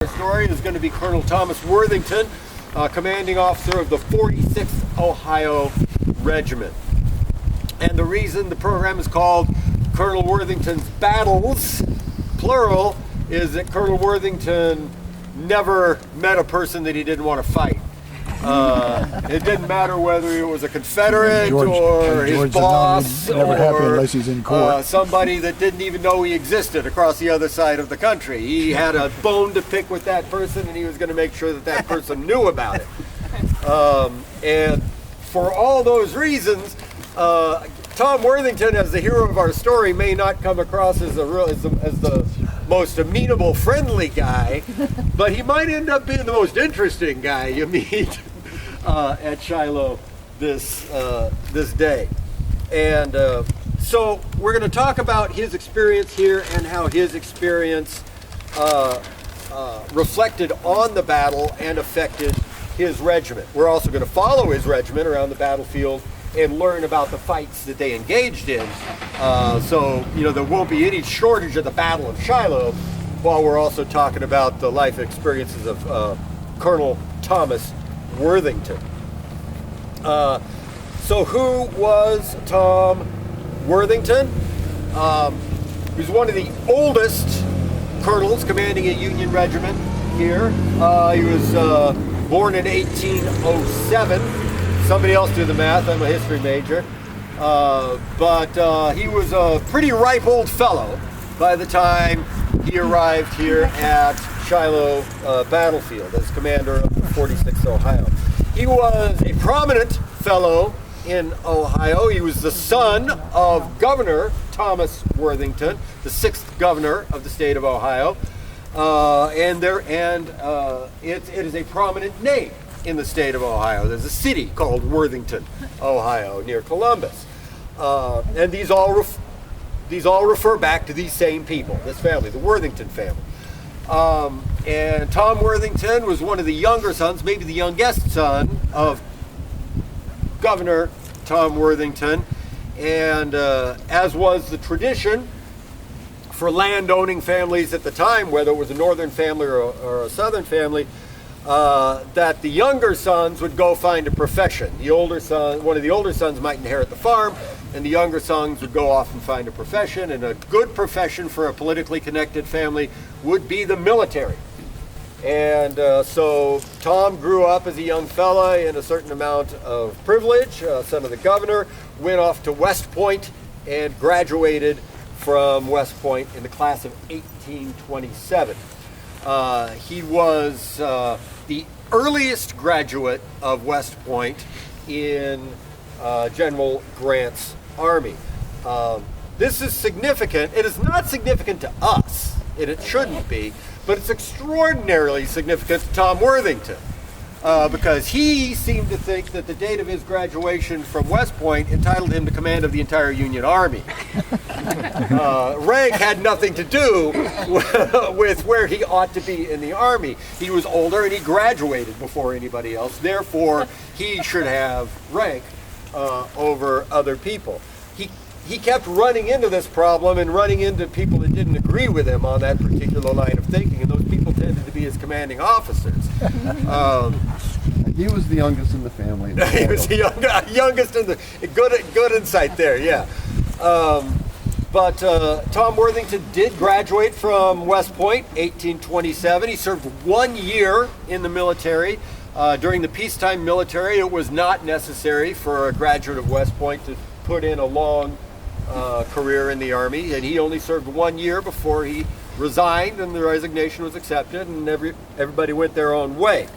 Our story is going to be Colonel Thomas Worthington, commanding officer of the 46th Ohio Regiment. And the reason the program is called Colonel Worthington's Battles, plural, is that Colonel Worthington never met a person that he didn't want to fight. It didn't matter whether it was a Confederate or his boss or somebody that didn't even know he existed across the other side of the country. He had a bone to pick with that person, and he was going to make sure that that person knew about it. And for all those reasons, Tom Worthington, as the hero of our story, may not come across as the most amenable, friendly guy, but he might end up being the most interesting guy you meet at Shiloh this day. And so we're going to talk about his experience here and how his experience reflected on the battle and affected his regiment. We're also going to follow his regiment around the battlefield and learn about the fights that they engaged in. So, there won't be any shortage of the Battle of Shiloh, while we're also talking about the life experiences of Colonel Thomas Worthington. So who was Tom Worthington? He was one of the oldest colonels commanding a Union regiment here. He was born in 1807. Somebody else do the math, I'm a history major. But he was a pretty ripe old fellow by the time he arrived here at Shiloh battlefield as commander of the 46th Ohio. He was a prominent fellow in Ohio. He was the son of Governor Thomas Worthington, the 6th governor of the state of Ohio. It is a prominent name in the state of Ohio. There's a city called Worthington, Ohio, near Columbus. And these all refer back to these same people, this family, the Worthington family. And Tom Worthington was one of the younger sons, maybe the youngest son of Governor Tom Worthington. And as was the tradition for land-owning families at the time, whether it was a northern family or a southern family, that the younger sons would go find a profession. One of the older sons might inherit the farm, and the younger sons would go off and find a profession. And a good profession for a politically connected family would be the military. And so Tom grew up as a young fella in a certain amount of privilege, son of the governor, went off to West Point and graduated from West Point in the class of 1827. He was the earliest graduate of West Point in General Grant's army. This is significant. It is not significant to us, and it shouldn't be, but it's extraordinarily significant to Tom Worthington because he seemed to think that the date of his graduation from West Point entitled him to command of the entire Union Army. Rank had nothing to do with where he ought to be in the Army. He was older and he graduated before anybody else. Therefore, he should have rank over other people. He kept running into this problem and running into people that didn't agree with him on that particular line of thinking, and those people tended to be his commanding officers. He was the youngest in the family. He was the youngest in the... Good insight there, yeah. But Tom Worthington did graduate from West Point, 1827. He served 1 year in the military. During the peacetime military, it was not necessary for a graduate of West Point to put in a long career in the Army, and he only served 1 year before he resigned, and the resignation was accepted, and everybody went their own way.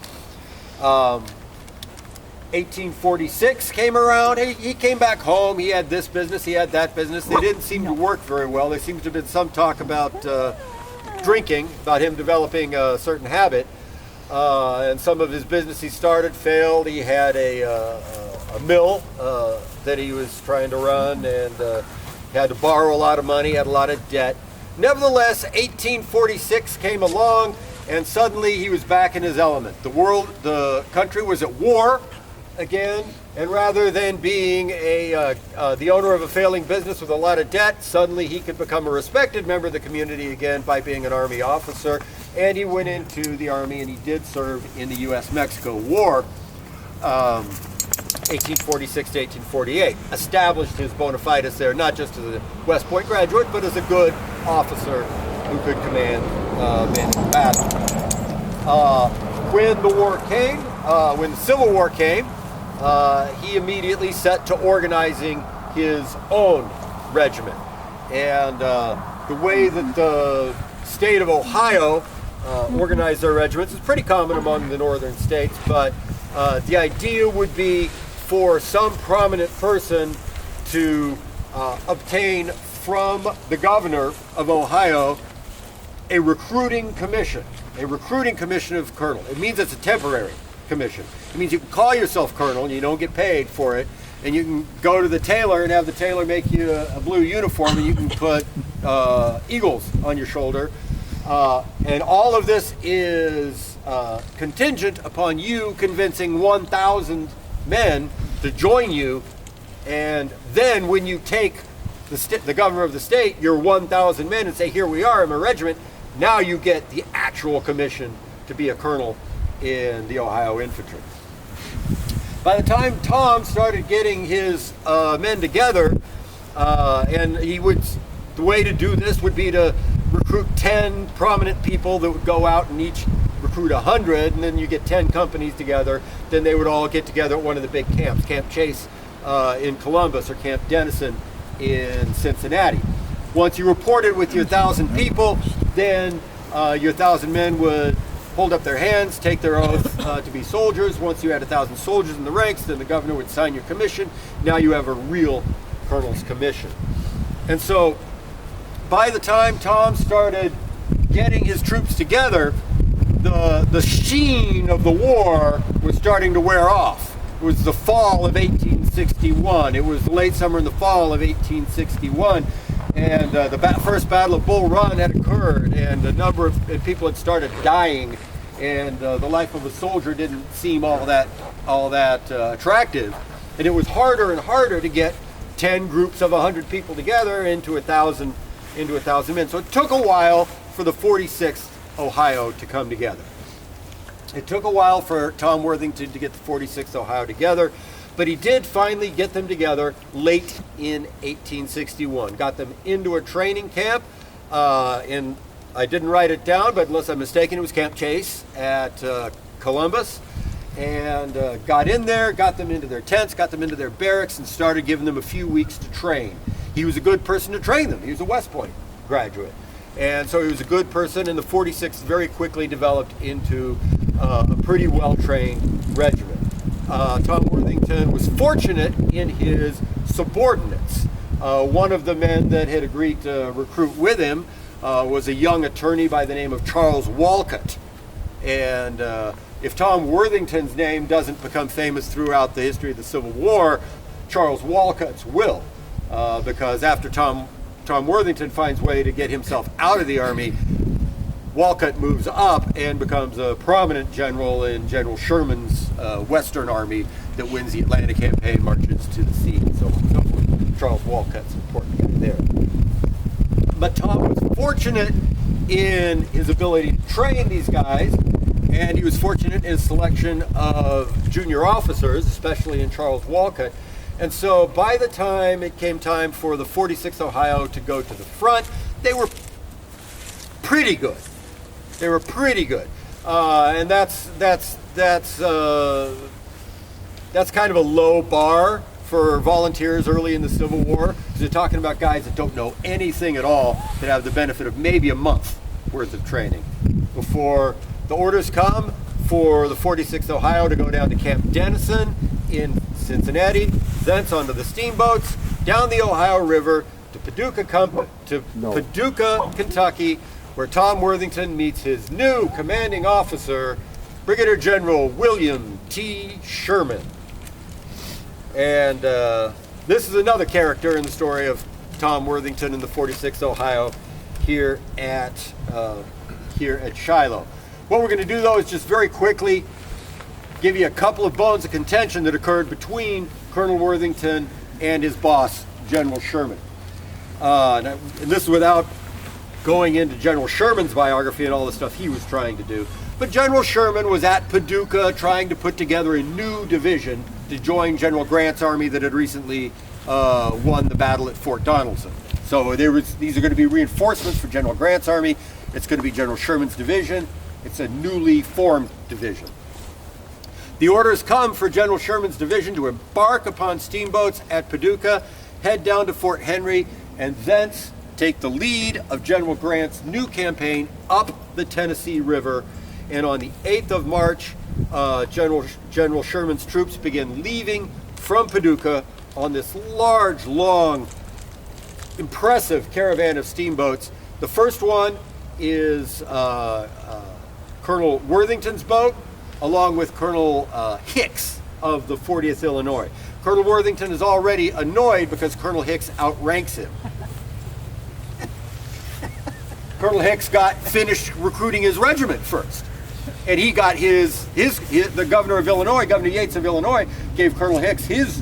1846 came around. He came back home. He had this business, he had that business. They didn't seem to work very well. There seems to have been some talk about drinking, about him developing a certain habit. And some of his business he started failed. He had a mill that he was trying to run, and had to borrow a lot of money, had a lot of debt. Nevertheless, 1846 came along, and suddenly he was back in his element. The country was at war. again, and rather than being the owner of a failing business with a lot of debt, suddenly he could become a respected member of the community again by being an Army officer. And he went into the Army, and he did serve in the U.S.-Mexico War, 1846 to 1848. Established his bona fides there, not just as a West Point graduate, but as a good officer who could command men in battle. When the war came, when the Civil War came, he immediately set to organizing his own regiment. And the way that the state of Ohio organized their regiments is pretty common among the northern states, but the idea would be for some prominent person to obtain from the governor of Ohio a recruiting commission of colonel. It means it's a temporary commission. It means you can call yourself colonel and you don't get paid for it, and you can go to the tailor and have the tailor make you a blue uniform, and you can put eagles on your shoulder. And all of this is contingent upon you convincing 1,000 men to join you, and then when you take the governor of the state, your 1,000 men, and say, here we are, I'm a regiment, now you get the actual commission to be a colonel in the Ohio Infantry. By the time Tom started getting his men together, and the way to do this would be to recruit 10 prominent people that would go out and each recruit 100, and then you get 10 companies together. Then they would all get together at one of the big camps, Camp Chase in Columbus or Camp Dennison in Cincinnati. Once you reported with your 1,000 people, then your 1,000 men would hold up their hands, take their oath to be soldiers. Once you had 1,000 soldiers in the ranks, then the governor would sign your commission. Now you have a real colonel's commission. And so by the time Tom started getting his troops together, the sheen of the war was starting to wear off. It was the fall of 1861. It was the late summer and the fall of 1861. And the first Battle of Bull Run had occurred, and a number of people had started dying, and the life of a soldier didn't seem all that attractive. And it was harder and harder to get 10 groups of 100 people together into 1,000 men. So it took a while for the 46th Ohio to come together. It took a while for Tom Worthington to get the 46th Ohio together, but he did finally get them together late in 1861. Got them into a training camp, and I didn't write it down, but unless I'm mistaken, it was Camp Chase at Columbus. And got in there, got them into their tents, got them into their barracks, and started giving them a few weeks to train. He was a good person to train them. He was a West Point graduate. And so he was a good person, and the 46th very quickly developed into a pretty well-trained regiment. Tom Worthington was fortunate in his subordinates. One of the men that had agreed to recruit with him was a young attorney by the name of Charles Walcott. And if Tom Worthington's name doesn't become famous throughout the history of the Civil War, Charles Walcott's will. Because after Tom Worthington finds a way to get himself out of the Army, Walcott moves up and becomes a prominent general in General Sherman's Western Army that wins the Atlanta campaign, marches to the sea, and so on and so forth. Charles Walcott's an important guy there. But Tom was fortunate in his ability to train these guys, and he was fortunate in his selection of junior officers, especially in Charles Walcott. And so by the time it came time for the 46th Ohio to go to the front, they were pretty good. They were pretty good. And that's kind of a low bar for volunteers early in the Civil War, because you're talking about guys that don't know anything at all, that have the benefit of maybe a month worth of training before the orders come for the 46th Ohio to go down to Camp Dennison in Cincinnati, thence onto the steamboats, down the Ohio River to Paducah, Kentucky, where Tom Worthington meets his new commanding officer, Brigadier General William T. Sherman. And this is another character in the story of Tom Worthington in the 46th Ohio here at Shiloh. What we're going to do, though, is just very quickly give you a couple of bones of contention that occurred between Colonel Worthington and his boss, General Sherman. And this is without going into General Sherman's biography and all the stuff he was trying to do. But General Sherman was at Paducah trying to put together a new division to join General Grant's army that had recently won the battle at Fort Donelson. So these are going to be reinforcements for General Grant's army. It's going to be General Sherman's division. It's a newly formed division. The orders come for General Sherman's division to embark upon steamboats at Paducah, head down to Fort Henry, and thence take the lead of General Grant's new campaign up the Tennessee River. And on the 8th of March, General Sherman's troops begin leaving from Paducah on this large, long, impressive caravan of steamboats. The first one is Colonel Worthington's boat, along with Colonel Hicks of the 40th Illinois. Colonel Worthington is already annoyed because Colonel Hicks outranks him. Colonel Hicks got finished recruiting his regiment first. And he got the governor of Illinois, Governor Yates of Illinois, gave Colonel Hicks his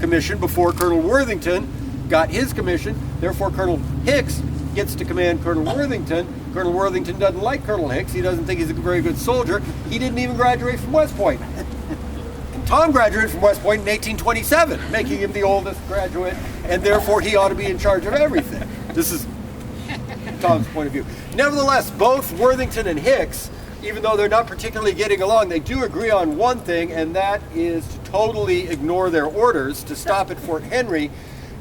commission before Colonel Worthington got his commission. Therefore, Colonel Hicks gets to command Colonel Worthington. Colonel Worthington doesn't like Colonel Hicks. He doesn't think he's a very good soldier. He didn't even graduate from West Point. And Tom graduated from West Point in 1827, making him the oldest graduate, and therefore he ought to be in charge of everything. This is Tom's point of view. Nevertheless, both Worthington and Hicks, even though they're not particularly getting along, they do agree on one thing, and that is to totally ignore their orders to stop at Fort Henry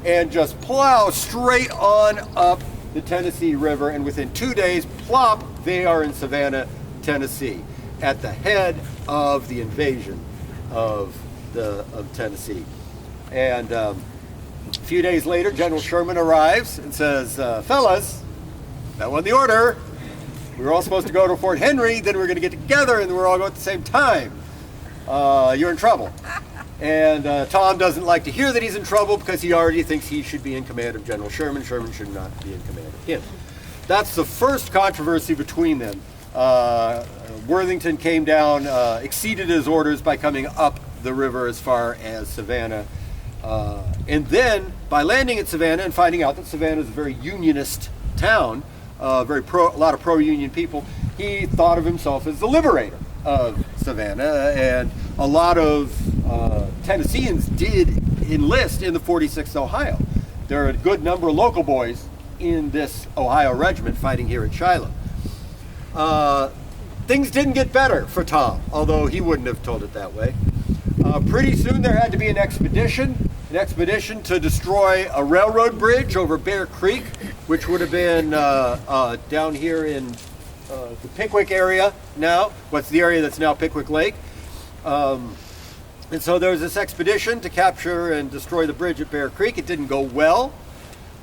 and just plow straight on up the Tennessee River, and within 2 days, plop, they are in Savannah, Tennessee, at the head of the invasion of Tennessee. And a few days later, General Sherman arrives and says, fellas, that wasn't the order. We were all supposed to go to Fort Henry, then we were going to get together, and we're all going at the same time. You're in trouble. And Tom doesn't like to hear that he's in trouble because he already thinks he should be in command of General Sherman. Sherman should not be in command of him. That's the first controversy between them. Worthington came down, exceeded his orders by coming up the river as far as Savannah. And then, by landing at Savannah and finding out that Savannah is a very unionist town, a lot of pro-union people, he thought of himself as the liberator of Savannah, and a lot of Tennesseans did enlist in the 46th Ohio. There are a good number of local boys in this Ohio regiment fighting here at Shiloh. Things didn't get better for Tom, although he wouldn't have told it that way. Pretty soon there had to be an expedition to destroy a railroad bridge over Bear Creek, which would have been down here in the Pickwick area now. What's the area that's now Pickwick Lake? And so there was this expedition to capture and destroy the bridge at Bear Creek. It didn't go well.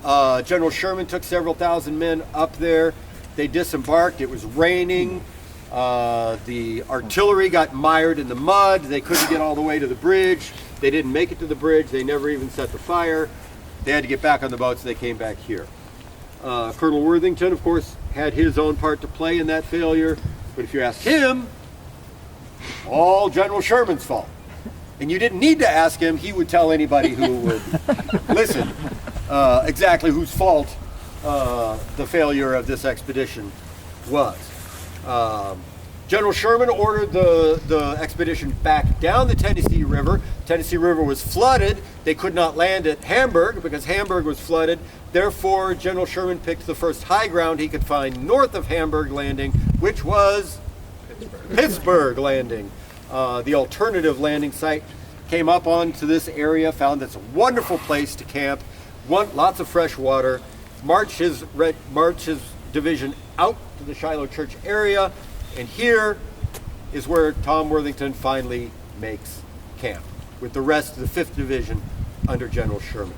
General Sherman took several thousand men up there. They disembarked. It was raining. The artillery got mired in the mud. They couldn't get all the way to the bridge. They didn't make it to the bridge. They never even set the fire. They had to get back on the boats. They came back here. Colonel Worthington, of course, had his own part to play in that failure. But if you ask him, all General Sherman's fault. And you didn't need to ask him. He would tell anybody who would listen exactly whose fault the failure of this expedition was. General Sherman ordered the expedition back down the Tennessee River. Tennessee River was flooded. They could not land at Hamburg because Hamburg was flooded. Therefore, General Sherman picked the first high ground he could find north of Hamburg Landing, which was Pittsburgh Landing. The alternative landing site. Came up onto this area, found it's a wonderful place to camp, lots of fresh water, marched his division out to the Shiloh Church area, and here is where Tom Worthington finally makes camp with the rest of the 5th Division under General Sherman.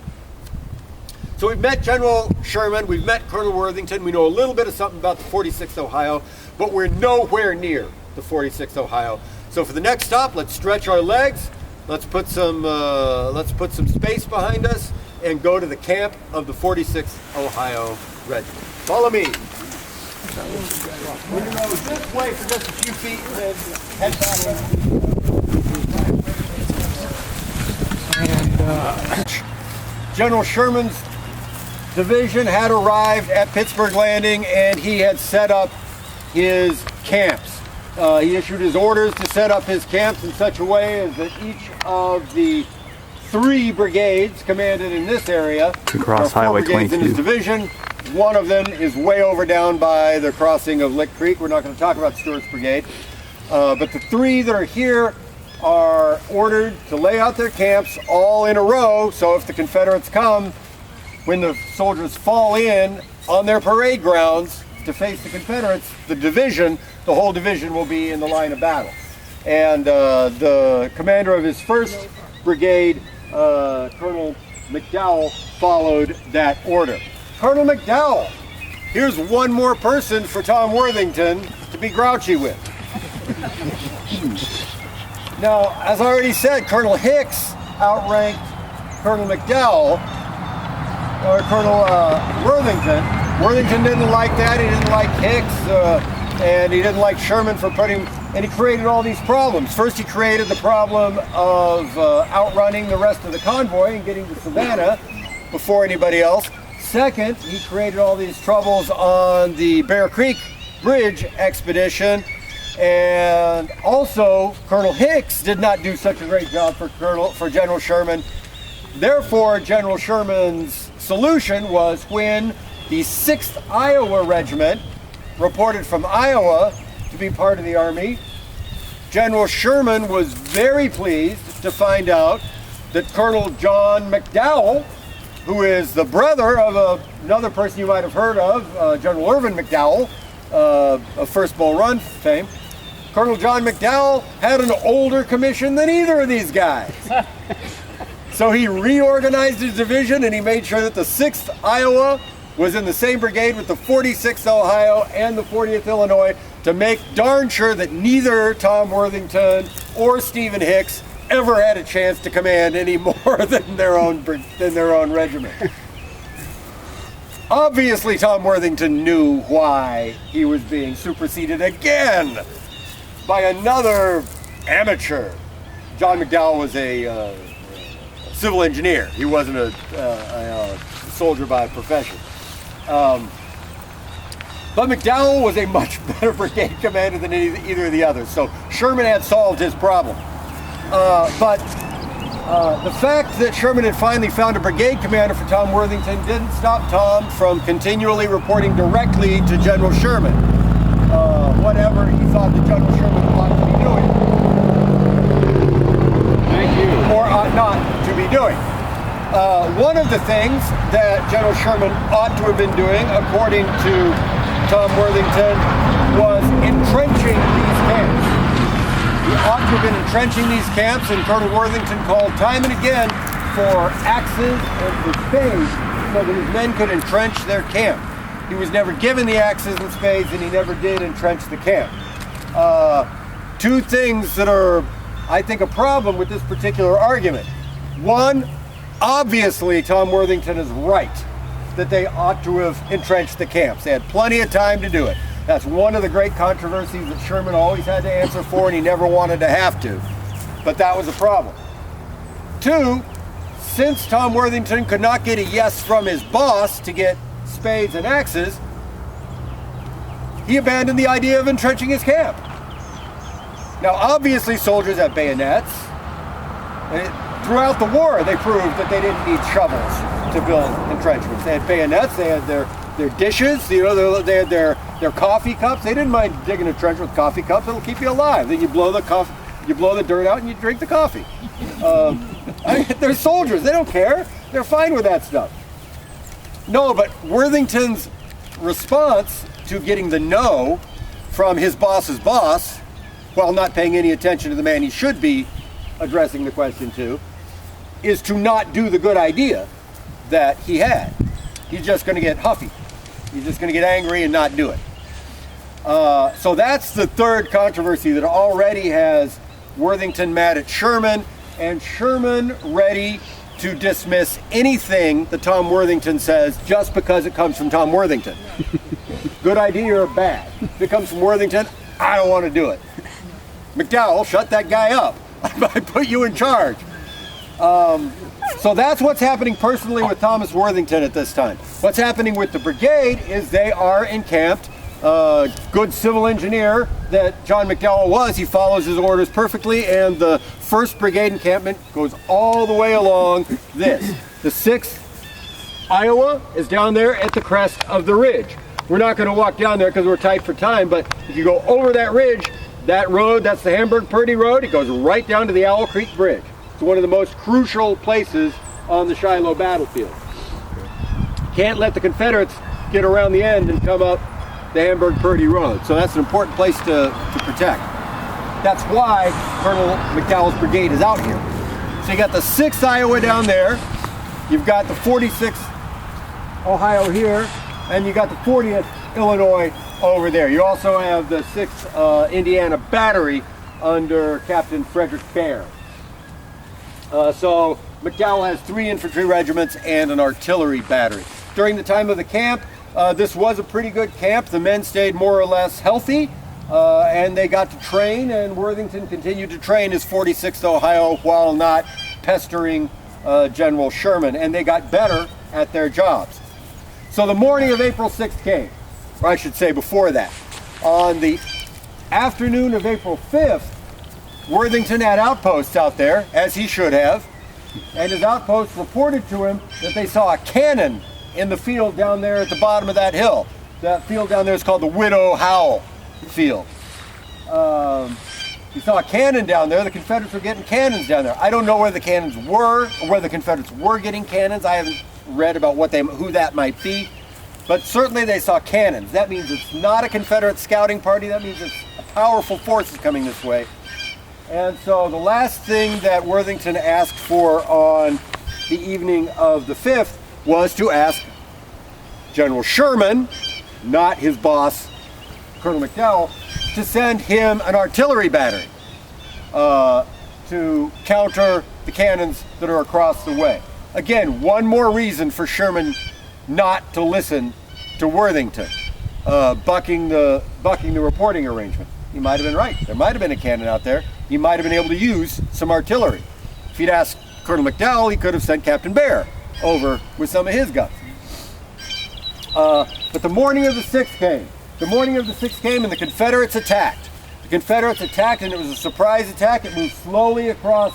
So we've met General Sherman, we've met Colonel Worthington, we know a little bit of something about the 46th Ohio, but we're nowhere near the 46th Ohio. So for the next stop, let's stretch our legs, let's put some space behind us, and go to the camp of the 46th Ohio Regiment. Follow me. We're going to go this way for just a few feet and then head back. General Sherman's division had arrived at Pittsburgh Landing, and he had set up his camps. He issued his orders to set up his camps in such a way as that each of the 3 brigades commanded in this area, to cross Highway 22. in his division. One of them is way over down by the crossing of Lick Creek. We're not going to talk about Stewart's brigade. But the 3 that are here are ordered to lay out their camps all in a row, so if the Confederates come, when the soldiers fall in on their parade grounds to face the Confederates, the whole division will be in the line of battle. And the commander of his 1st brigade, Colonel McDowell, followed that order. Colonel McDowell, here's one more person for Tom Worthington to be grouchy with. Now, as I already said, Colonel Hicks outranked Colonel McDowell, or Colonel Worthington. Worthington didn't like that. He didn't like Hicks, and he didn't like Sherman for and he created all these problems. First, he created the problem of outrunning the rest of the convoy and getting to Savannah before anybody else. Second, he created all these troubles on the Bear Creek Bridge expedition. And also, Colonel Hicks did not do such a great job for General Sherman. Therefore, General Sherman's solution was when the 6th Iowa Regiment reported from Iowa to be part of the Army, General Sherman was very pleased to find out that Colonel John McDowell, who is the brother of another person you might have heard of, General Irvin McDowell, of First Bull Run fame, Colonel John McDowell had an older commission than either of these guys. So he reorganized his division, and he made sure that the 6th Iowa was in the same brigade with the 46th Ohio and the 40th Illinois to make darn sure that neither Tom Worthington or Stephen Hicks ever had a chance to command any more than their own regiment. Obviously, Tom Worthington knew why he was being superseded again by another amateur. John McDowell was a civil engineer. He wasn't a soldier by profession. But McDowell was a much better brigade commander than either of the others, so Sherman had solved his problem. But the fact that Sherman had finally found a brigade commander for Tom Worthington didn't stop Tom from continually reporting directly to General Sherman whatever he thought that General Sherman ought to be doing. Thank you. Or ought not to be doing. One of the things that General Sherman ought to have been doing, according to Tom Worthington, was entrenching these camps. He ought to have been entrenching these camps, and Colonel Worthington called time and again for axes and for spades so that his men could entrench their camp. He was never given the axes and spades, and he never did entrench the camp. 2 things that are, I think, a problem with this particular argument. One, obviously Tom Worthington is right that they ought to have entrenched the camps. They had plenty of time to do it. That's one of the great controversies that Sherman always had to answer for, and he never wanted to have to. But that was a problem. 2, since Tom Worthington could not get a yes from his boss to get spades and axes, he abandoned the idea of entrenching his camp. Now, obviously, soldiers have bayonets. Throughout the war, they proved that they didn't need shovels to build entrenchments. They had bayonets, they had their dishes, they had their coffee cups. They didn't mind digging a trench with coffee cups. It'll keep you alive. Then you blow the dirt out and you drink the coffee. They're soldiers. They don't care. They're fine with that stuff. No, but Worthington's response to getting the no from his boss's boss, while not paying any attention to the man he should be addressing the question to, is to not do the good idea that he had. He's just going to get huffy. He's just going to get angry and not do it. So that's the 3rd controversy that already has Worthington mad at Sherman, and Sherman ready to dismiss anything that Tom Worthington says just because it comes from Tom Worthington. Good idea or bad? If it comes from Worthington, I don't want to do it. McDowell, shut that guy up. I put you in charge. So that's what's happening personally with Thomas Worthington at this time. What's happening with the brigade is they are encamped. Good civil engineer that John McDowell was, he follows his orders perfectly, and the 1st Brigade encampment goes all the way along this. The 6th Iowa is down there at the crest of the ridge. We're not going to walk down there because we're tight for time, but if you go over that ridge, that road, that's the Hamburg-Purdy Road, it goes right down to the Owl Creek Bridge. It's one of the most crucial places on the Shiloh battlefield. Can't let the Confederates get around the end and come up the Hamburg-Purdy Road. So that's an important place to protect. That's why Colonel McDowell's brigade is out here. So you got the 6th Iowa down there, you've got the 46th Ohio here, and you got the 40th Illinois over there. You also have the 6th Indiana Battery under Captain Frederick Baer. So McDowell has 3 infantry regiments and an artillery battery. During the time of the camp, this was a pretty good camp. The men stayed more or less healthy, and they got to train, and Worthington continued to train his 46th Ohio while not pestering General Sherman, and they got better at their jobs. So the morning of April 6th came, or I should say before that. On the afternoon of April 5th, Worthington had outposts out there, as he should have, and his outposts reported to him that they saw a cannon in the field down there at the bottom of that hill. That field down there is called the Widow Howell Field. He saw a cannon down there. The Confederates were getting cannons down there. I don't know where the cannons were, or where the Confederates were getting cannons. I haven't read about who that might be, but certainly they saw cannons. That means it's not a Confederate scouting party. That means it's a powerful force is coming this way. And so the last thing that Worthington asked for on the evening of the 5th was to ask General Sherman, not his boss, Colonel McDowell, to send him an artillery battery to counter the cannons that are across the way. Again, one more reason for Sherman not to listen to Worthington, bucking the reporting arrangement. He might have been right. There might have been a cannon out there. He might have been able to use some artillery. If he'd asked Colonel McDowell, he could have sent Captain Baer over with some of his guns. But the morning of the 6th came. The morning of the 6th came and the Confederates attacked. The Confederates attacked, and it was a surprise attack. It moved slowly across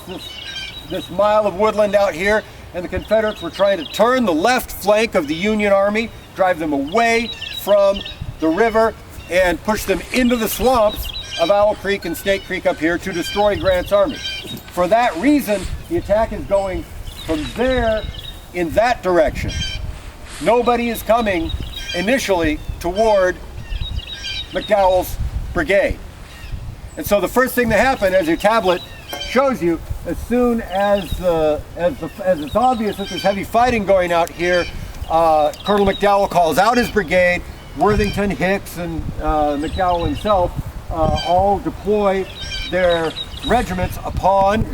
this mile of woodland out here, and the Confederates were trying to turn the left flank of the Union Army, drive them away from the river, and push them into the swamps of Owl Creek and Snake Creek up here to destroy Grant's army. For that reason, the attack is going from there in that direction. Nobody is coming initially toward McDowell's brigade. And so the first thing that happened, as your tablet shows you, as soon as it's obvious that there's heavy fighting going out here, Colonel McDowell calls out his brigade. Worthington, Hicks, and McDowell himself all deploy their regiments upon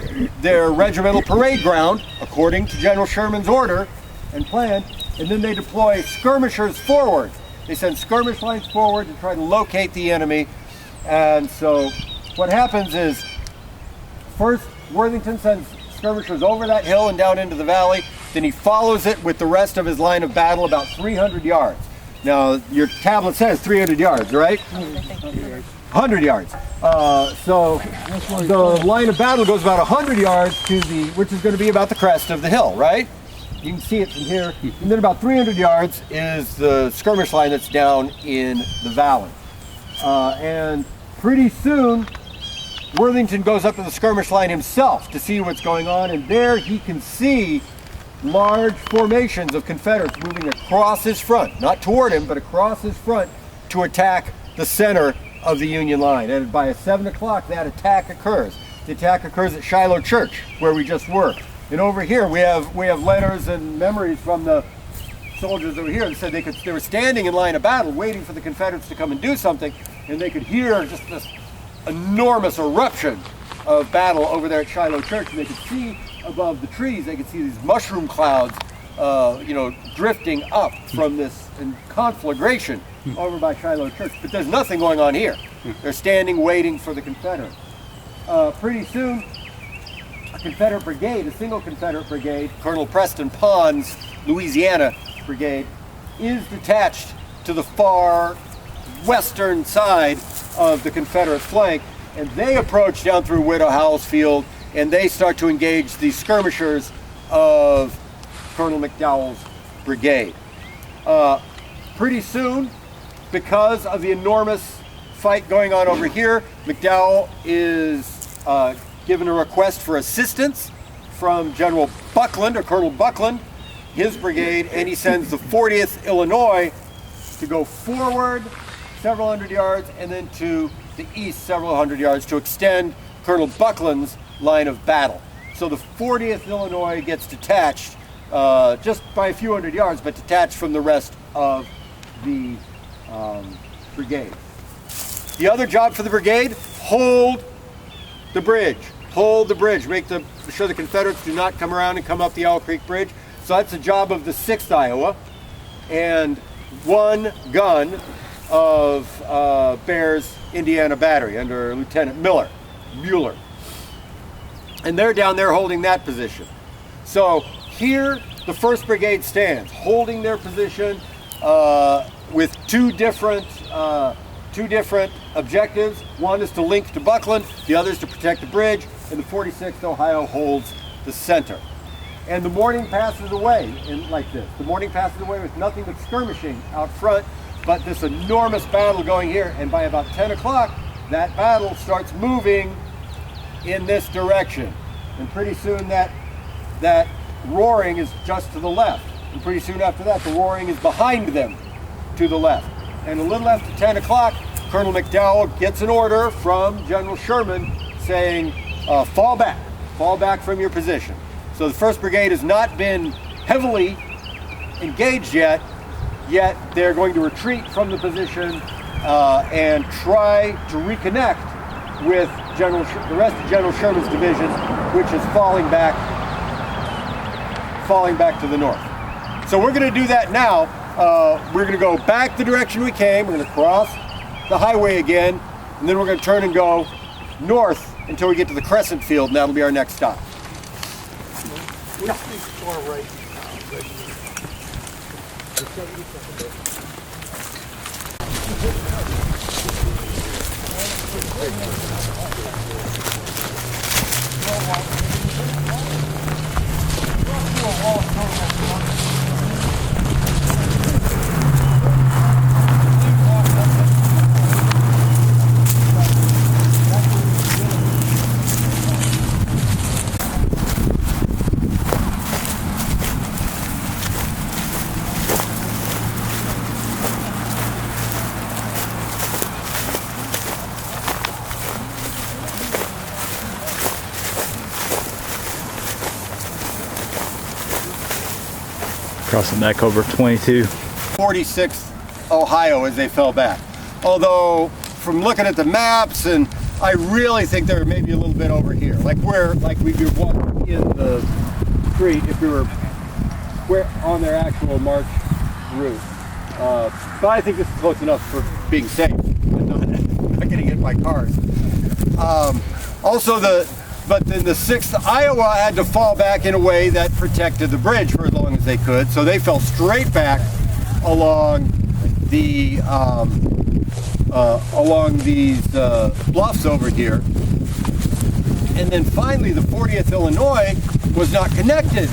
their regimental parade ground, according to General Sherman's order and plan, and then they deploy skirmishers forward. They send skirmish lines forward to try to locate the enemy. And so what happens is, first Worthington sends skirmishers over that hill and down into the valley, then he follows it with the rest of his line of battle about 300 yards. Now, your tablet says 300 yards, right? 100 yards. So the line of battle goes about 100 yards to which is going to be about the crest of the hill, right? You can see it from here. And then about 300 yards is the skirmish line that's down in the valley. And pretty soon, Worthington goes up to the skirmish line himself to see what's going on, and there he can see large formations of Confederates moving across his front, not toward him, but across his front to attack the center of the Union line. And by 7 o'clock, that attack occurs. The attack occurs at Shiloh Church, where we just were. And over here, we have letters and memories from the soldiers over here that said they were standing in line of battle, waiting for the Confederates to come and do something, and they could hear just this enormous eruption of battle over there at Shiloh Church, and they could see above the trees, they could see these mushroom clouds, drifting up from this conflagration over by Shiloh Church. But there's nothing going on here. They're standing waiting for the Confederates. Pretty soon, a Confederate brigade, a single Confederate brigade, Colonel Preston Pond's Louisiana Brigade, is detached to the far western side of the Confederate flank, and they approach down through Widow Howe's field, and they start to engage the skirmishers of Colonel McDowell's brigade. Pretty soon, because of the enormous fight going on over here, McDowell is given a request for assistance from General Buckland, or Colonel Buckland, his brigade, and he sends the 40th Illinois to go forward several hundred yards and then to the east several hundred yards to extend Colonel Buckland's line of battle. So the 40th Illinois gets detached just by a few hundred yards, but detached from the rest of the brigade. The other job for the brigade, hold the bridge. Hold the bridge. Make sure the Confederates do not come around and come up the Owl Creek Bridge. So that's the job of the 6th Iowa. And one gun of Bear's Indiana Battery under Lieutenant Mueller. And they're down there holding that position. So here the 1st Brigade stands, holding their position with two different objectives. One is to link to Buckland, the other is to protect the bridge, and the 46th Ohio holds the center. And the morning passes away like this. The morning passes away with nothing but skirmishing out front, but this enormous battle going here, and by about 10 o'clock, that battle starts moving in this direction. And pretty soon that roaring is just to the left. And pretty soon after that, the roaring is behind them to the left. And a little after 10 o'clock, Colonel McDowell gets an order from General Sherman saying, fall back from your position. So the 1st Brigade has not been heavily engaged yet they're going to retreat from the position and try to reconnect with the rest of General Sherman's division, which is falling back to the north. So we're going to do that now. We're going to go back the direction we came. We're going to cross the highway again, and then we're going to turn and go north until we get to the Crescent Field, and that'll be our next stop. Crossing back over 22. 46th Ohio as they fell back. Although, from looking at the maps, and I really think they're maybe a little bit over here. Like we'd be walking in the street if we were on their actual march route. But I think this is close enough for being safe and not getting hit by cars. But then the 6th Iowa had to fall back in a way that protected the bridge for as long as they could. So they fell straight back along these bluffs over here. And then finally, the 40th Illinois was not connected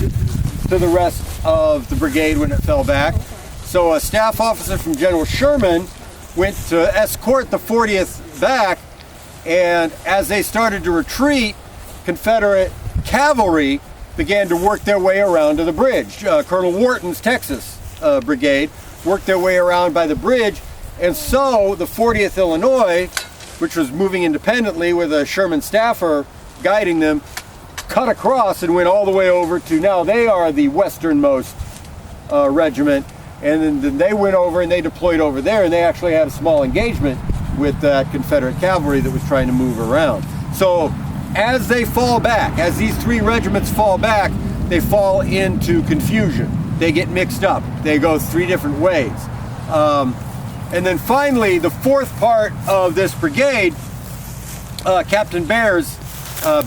to the rest of the brigade when it fell back. So a staff officer from General Sherman went to escort the 40th back, and as they started to retreat, Confederate cavalry began to work their way around to the bridge. Colonel Wharton's Texas brigade worked their way around by the bridge, and so the 40th Illinois, which was moving independently with a Sherman staffer guiding them, cut across and went all the way over to, now they are the westernmost regiment, and then they went over and they deployed over there, and they actually had a small engagement with that Confederate cavalry that was trying to move around. So as they fall back, as these three regiments fall back, they fall into confusion. They get mixed up. They go three different ways. And then finally, the 4th part of this brigade, Captain Bear's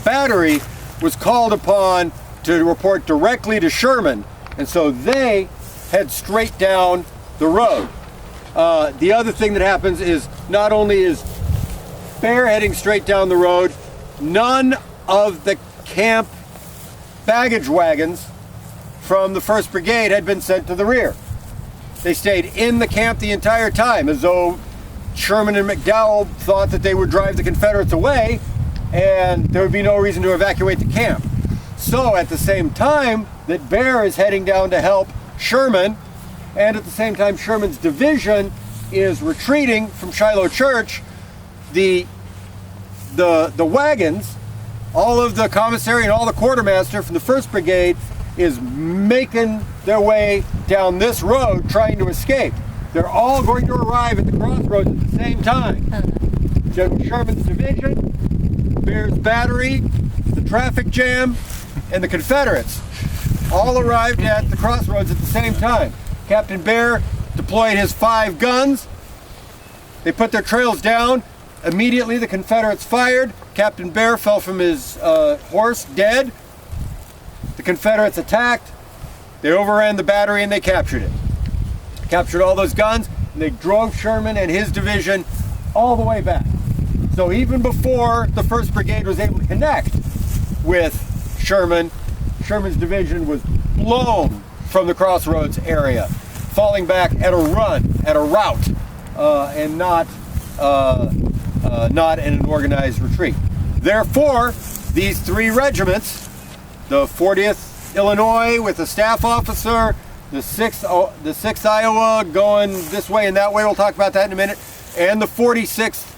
battery, was called upon to report directly to Sherman, and so they head straight down the road. The other thing that happens is not only is Bear heading straight down the road, none of the camp baggage wagons from the 1st Brigade had been sent to the rear. They stayed in the camp the entire time, as though Sherman and McDowell thought that they would drive the Confederates away and there would be no reason to evacuate the camp. So at the same time that Bear is heading down to help Sherman, and at the same time Sherman's division is retreating from Shiloh Church, the wagons, all of the commissary and all the quartermaster from the 1st Brigade is making their way down this road trying to escape. They're all going to arrive at the crossroads at the same time. General Sherman's division, Bear's battery, the traffic jam, and the Confederates all arrived at the crossroads at the same time. Captain Bear deployed his 5 guns. They put their trails down. Immediately the Confederates fired. Captain Bear fell from his horse dead. The Confederates attacked. They overran the battery and they captured it. Captured all those guns, and they drove Sherman and his division all the way back. So even before the 1st Brigade was able to connect with Sherman, Sherman's division was blown from the crossroads area, falling back at a run, at a rout, and not in an organized retreat. Therefore, these 3 regiments, the 40th Illinois with a staff officer, the 6th Iowa going this way and that way, we'll talk about that in a minute, and the 46th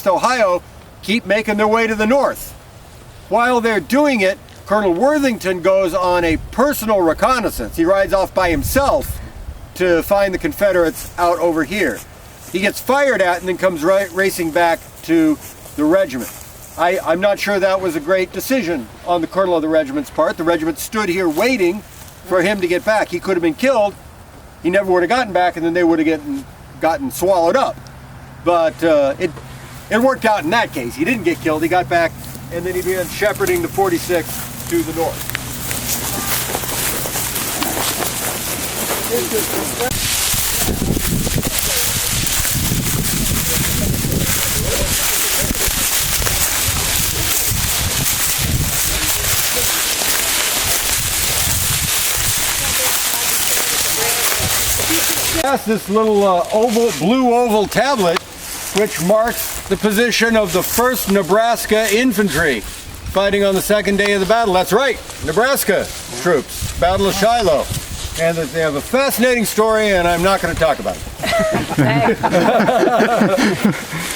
Ohio keep making their way to the north. While they're doing it, Colonel Worthington goes on a personal reconnaissance. He rides off by himself to find the Confederates out over here. He gets fired at and then comes racing back to the regiment. I'm not sure that was a great decision on the colonel of the regiment's part. The regiment stood here waiting for him to get back. He could have been killed. He never would have gotten back, and then they would have gotten swallowed up. But it worked out in that case. He didn't get killed. He got back, and then he began shepherding the 46th to the north. This little blue oval tablet, which marks the position of the 1st Nebraska Infantry fighting on the 2nd day of the battle. That's right, Nebraska troops, Battle of Shiloh. And they have a fascinating story, and I'm not going to talk about it.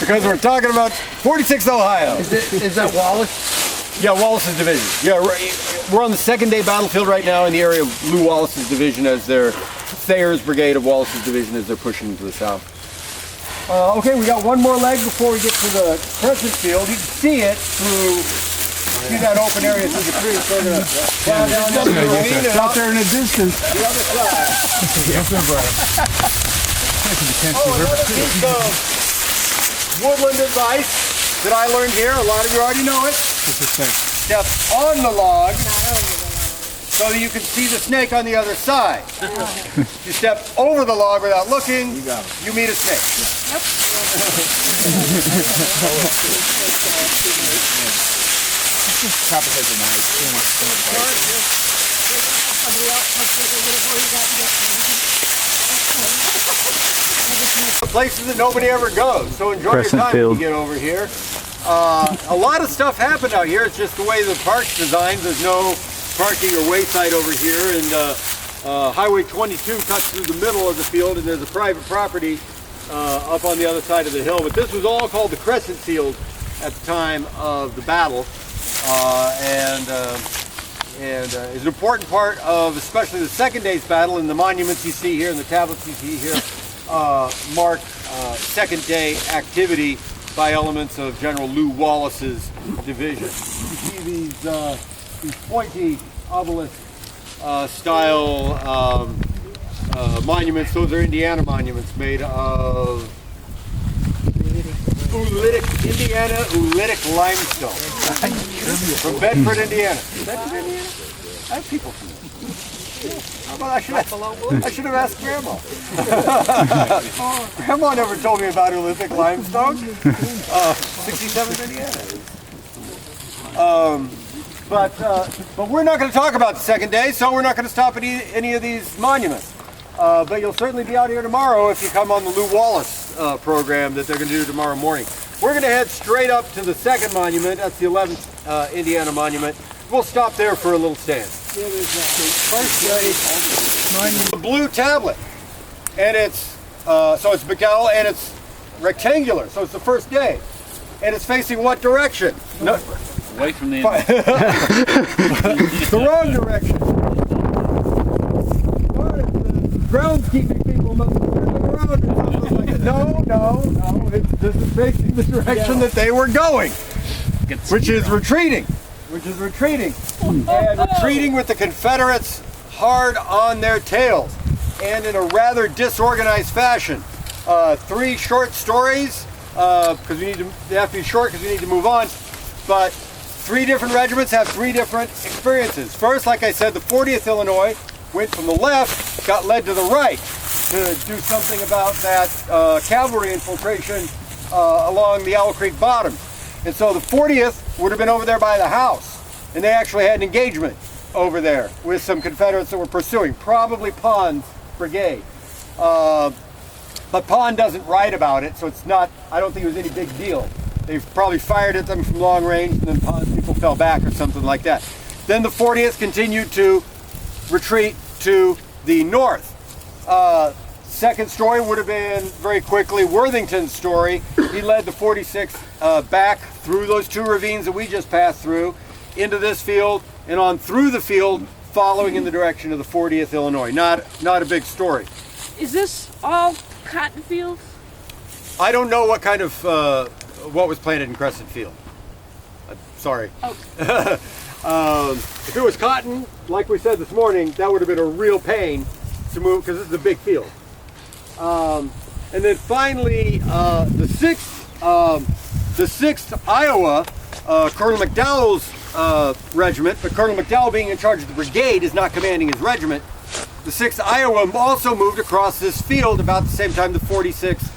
Because we're talking about 46th Ohio. Is that Wallace? Yeah, Wallace's division. Yeah, we're on the 2nd day battlefield right now in the area of Lew Wallace's division as their Thayer's brigade of Wallace's division as they're pushing to the south. Okay, we got one more leg before we get to the crescent field. You can see it through, see that open area through the trees. So we're going to plow down the ravine and Out there in the distance. the other side. Piece of woodland advice that I learned here. A lot of you already know it. Step on the log so that you can see the snake on the other side. You step over the log without looking, you meet a snake. Yep. Places that nobody ever goes, so enjoy Crescent your time field. when you get over here. A lot of stuff happened out here. It's just the way the park's designed. There's no parking or wayside over here, and Highway 22 cuts through the middle of the field, and there's a private property up on the other side of the hill. But this was all called the Crescent Field at the time of the battle, and is an important part of especially the 2nd day's battle. And the monuments you see here and the tablets you see here mark 2nd day activity by elements of General Lew Wallace's division. You see these pointy obelisk style monuments. Those are Indiana monuments made of oolitic, Indiana oolitic limestone. From Bedford, Indiana. Bedford, Indiana? I have people from there. How about I should have asked Grandma. Grandma never told me about oolitic limestone. 67th, Indiana. But we're not going to talk about the second day, so we're not going to stop at any of these monuments. But you'll certainly be out here tomorrow if you come on the Lew Wallace program that they're going to do tomorrow morning. We're going to head straight up to the second monument. That's the 11th Indiana monument. We'll stop there for a little stand. Yeah, there's first day, the blue tablet, and it's so it's Miguel, and it's rectangular. So it's the first day, and it's facing what direction? No. Away from the the wrong direction. The groundskeeping people must have turned it around or something like that. No. This is facing the direction that they were going, which is retreating. And retreating with the Confederates hard on their tails, and in a rather disorganized fashion. 3 short stories, because they have to be short because we need to move on. But 3 different regiments have 3 different experiences. First, like I said, the 40th Illinois went from the left, got led to the right to do something about that cavalry infiltration along the Owl Creek bottom. And so the 40th would have been over there by the house, and they actually had an engagement over there with some Confederates that were pursuing, probably Pond's brigade. But Pond doesn't write about it, so it's not, I don't think it was any big deal. They probably fired at them from long range, and then Pond's people fell back or something like that. Then the 40th continued to retreat to the north. Second story would have been very quickly Worthington's story. He led the 46th back through those 2 ravines that we just passed through, into this field, and on through the field, following in the direction of the 40th Illinois. Not a big story. Is this all cotton fields? I don't know what kind of what was planted in Crescent Field. Sorry. Oh. If it was cotton, like we said this morning, that would have been a real pain to move because this is a big field. And then finally, the 6th Iowa, Colonel McDowell's regiment, but Colonel McDowell, being in charge of the brigade, is not commanding his regiment. The 6th Iowa also moved across this field about the same time the 46th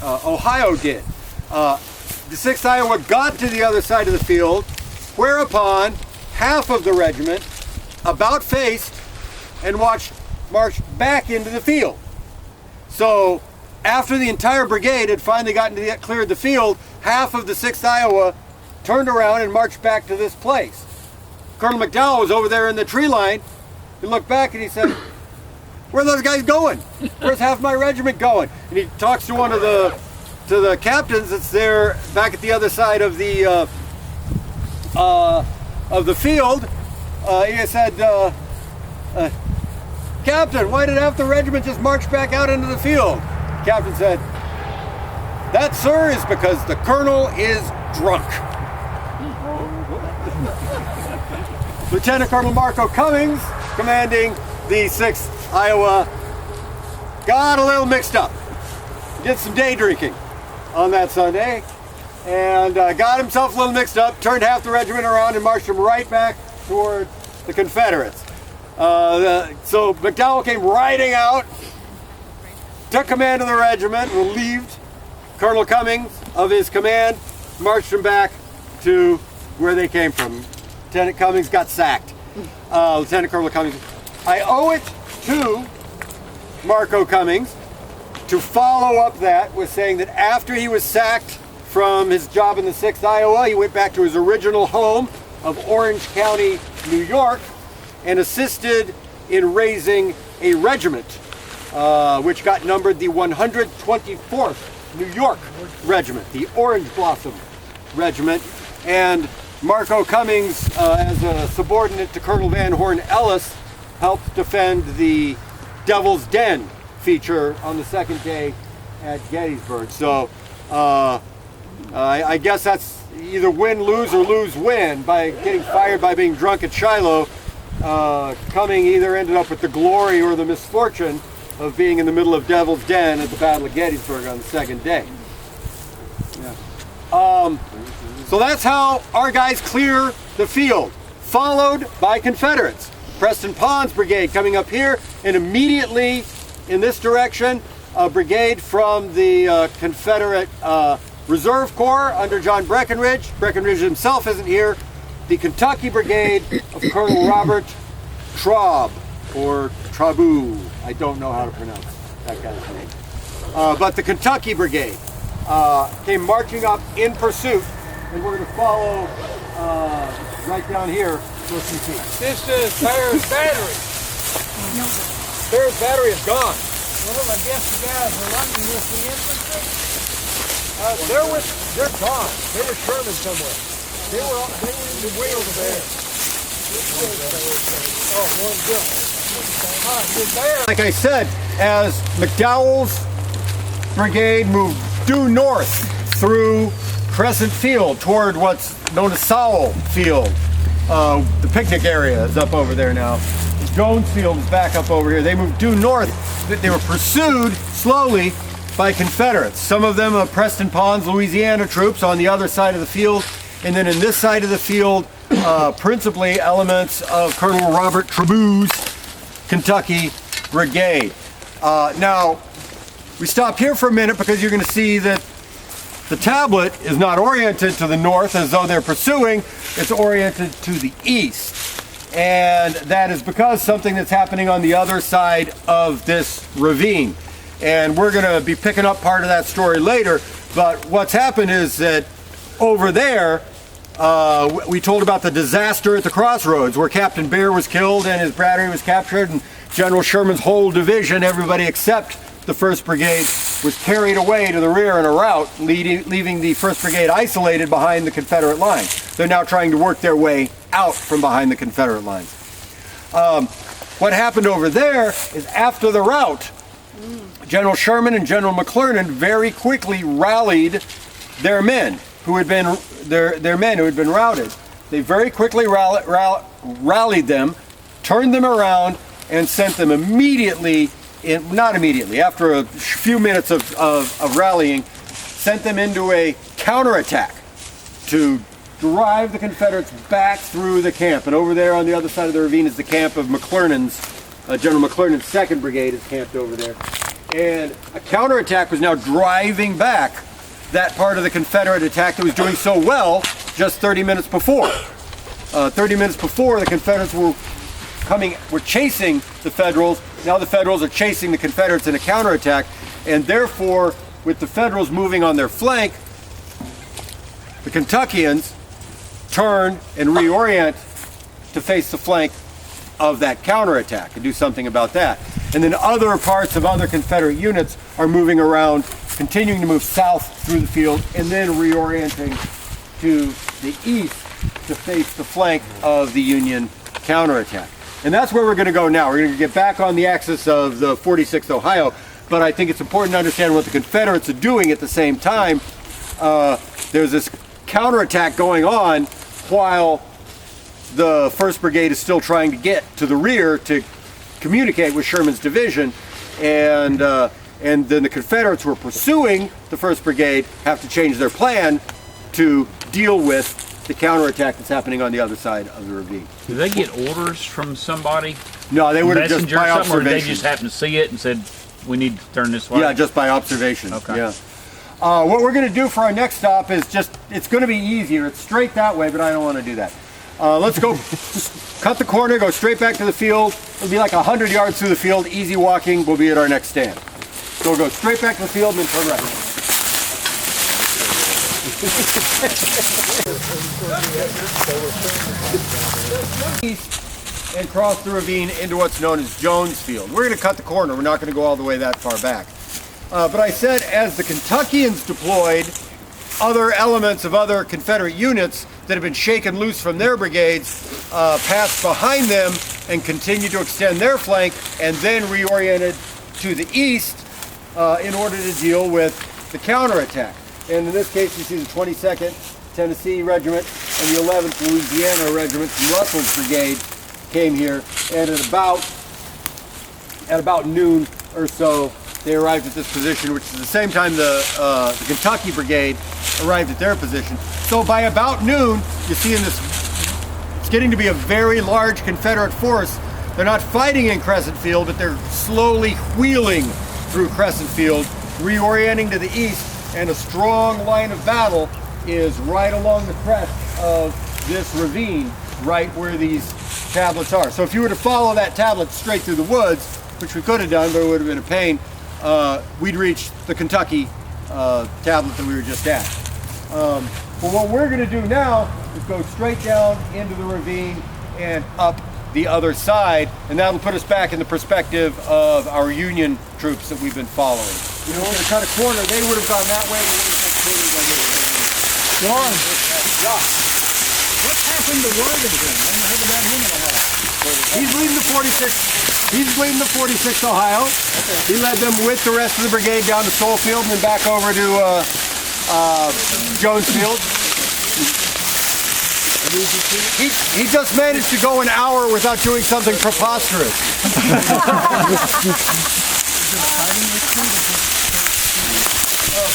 Ohio did. The 6th Iowa got to the other side of the field, whereupon half of the regiment about faced and marched back into the field. So after the entire brigade had finally cleared the field, half of the 6th Iowa turned around and marched back to this place. Colonel McDowell was over there in the tree line. He looked back and he said, "Where are those guys going? Where's half my regiment going?" And he talks to one of the captains that's there back at the other side of the field. He said, "Captain, why did half the regiment just march back out into the field?" Captain said, "That, sir, is because the colonel is drunk." Lieutenant Colonel Marco Cummings, commanding the 6th Iowa, got a little mixed up. Did some day drinking on that Sunday, and got himself a little mixed up, turned half the regiment around and marched them right back toward the Confederates. So McDowell came riding out, took command of the regiment, relieved Colonel Cummings of his command, marched them back to where they came from. Lieutenant Cummings got sacked. Lieutenant Colonel Cummings. I owe it to Marco Cummings to follow up that with saying that after he was sacked from his job in the 6th Iowa, he went back to his original home of Orange County, New York, and assisted in raising a regiment, which got numbered the 124th New York Regiment, the Orange Blossom Regiment. And Marco Cummings, as a subordinate to Colonel Van Horn Ellis, helped defend the Devil's Den feature on the second day at Gettysburg. So I guess that's either win, lose, or lose, win. By getting fired by being drunk at Shiloh, Cumming either ended up with the glory or the misfortune of being in the middle of Devil's Den at the Battle of Gettysburg on the second day. So that's how our guys clear the field, followed by Confederates. Preston Pond's brigade coming up here, and immediately in this direction, a brigade from the Confederate Reserve Corps under John Breckinridge. Breckinridge himself isn't here. The Kentucky Brigade of Colonel Robert Traub, or Trabu. I don't know how to pronounce that guy's name. But the Kentucky Brigade came marching up in pursuit, and we're going to follow right down here. This is Bear's Battery. Bear's Battery is gone. Well, I guess the guys are running with the infantry. They're gone. They were Sherman somewhere. They were way over there. Like I said, as McDowell's brigade moved due north through Crescent Field toward what's known as Sowell Field, the picnic area is up over there now. Jones Field is back up over here. They moved due north. They were pursued slowly by Confederates. Some of them Preston Pond's Louisiana troops on the other side of the field, and then in this side of the field, principally elements of Colonel Robert Trabu's Kentucky Brigade. Now, we stop here for a minute because you're going to see that the tablet is not oriented to the north as though they're pursuing, it's oriented to the east. And that is because something that's happening on the other side of this ravine. And we're going to be picking up part of that story later, but what's happened is that over there, we told about the disaster at the crossroads where Captain Bear was killed and his battery was captured, and General Sherman's whole division, everybody except the 1st Brigade, was carried away to the rear in a rout, leaving the 1st Brigade isolated behind the Confederate lines. They're now trying to work their way out from behind the Confederate lines. What happened over there is after the rout, General Sherman and General McClernand very quickly rallied their men who had been routed. They very quickly rallied them, turned them around, and sent them immediately, not immediately, after a few minutes of rallying, sent them into a counterattack to drive the Confederates back through the camp. And over there on the other side of the ravine is the camp of McClernand's, General McClernand's 2nd Brigade is camped over there. And a counterattack was now driving back that part of the Confederate attack that was doing so well just 30 minutes before. 30 minutes before, the Confederates were chasing the Federals. Now the Federals are chasing the Confederates in a counterattack, and therefore, with the Federals moving on their flank, the Kentuckians turn and reorient to face the flank of that counterattack and do something about that. And then other parts of other Confederate units are moving around, continuing to move south through the field, and then reorienting to the east to face the flank of the Union counterattack. And that's where we're going to go now. We're going to get back on the axis of the 46th Ohio, but I think it's important to understand what the Confederates are doing at the same time. There's this counterattack going on while the 1st Brigade is still trying to get to the rear to communicate with Sherman's division, and then the Confederates who are pursuing the 1st Brigade have to change their plan to deal with the counterattack that's happening on the other side of the ravine. Do they get orders from somebody? No, they would have just by or did they observation. just happen to see it and said, we need to turn this way? Yeah, just by observation. Okay. Yeah. What we're going to do for our next stop is it's going to be easier. It's straight that way, but I don't want to do that. Let's go cut the corner, go straight back to the field. It'll be like 100 yards through the field, easy walking. We'll be at our next stand. So we'll go straight back to the field and then turn right. East and cross the ravine into what's known as Jones Field. We're going to cut the corner. We're not going to go all the way that far back. But I said as the Kentuckians deployed, other elements of other Confederate units that have been shaken loose from their brigades passed behind them and continued to extend their flank, and then reoriented to the east in order to deal with the counterattack. And in this case, you see the 22nd Tennessee Regiment and the 11th Louisiana Regiment from Russell's brigade came here, and at about noon or so, they arrived at this position, which is the same time the Kentucky Brigade arrived at their position. So by about noon, you see in this, it's getting to be a very large Confederate force. They're not fighting in Crescent Field, but they're slowly wheeling through Crescent Field, reorienting to the east, and a strong line of battle is right along the crest of this ravine, right where these tablets are. So if you were to follow that tablet straight through the woods, which we could have done, but it would have been a pain, we'd reach the Kentucky tablet that we were just at. But what we're going to do now is go straight down into the ravine and up the other side, and that'll put us back in the perspective of our Union troops that we've been following. You know, we're going to cut a corner. They would have gone that way, but we're going to cut corners on here. Bjorn, Yeah. what happened to Worthington? I haven't heard about him in a while. He's leading the 46th. He's leading the 46th Ohio. He led them with the rest of the brigade down to Soulfield and then back over to Jonesfield. He just managed to go an hour without doing something preposterous.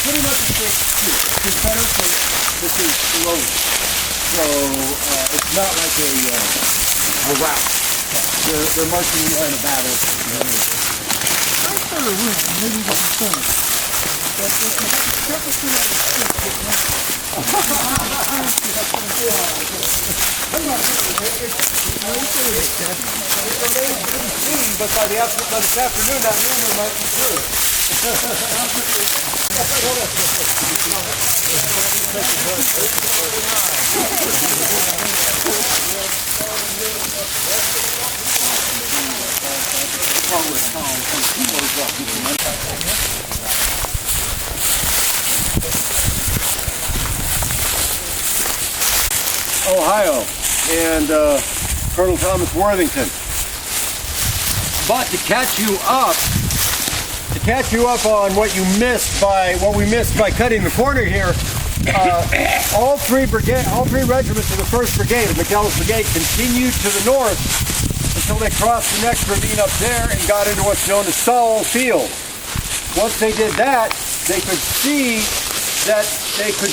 Pretty much it's better for this is slowly. So it's not like a rout. They're marching in line of battle. I sort of will, maybe the concern. But but by this afternoon, that rumor might be true. Ohio and Colonel Thomas Worthington. But to catch you up on what we missed by cutting the corner here, all three regiments of the 1st Brigade of McDowell's Brigade continued to the north until they crossed the next ravine up there and got into what's known as Sowell Field. Once they did that, they could see that they could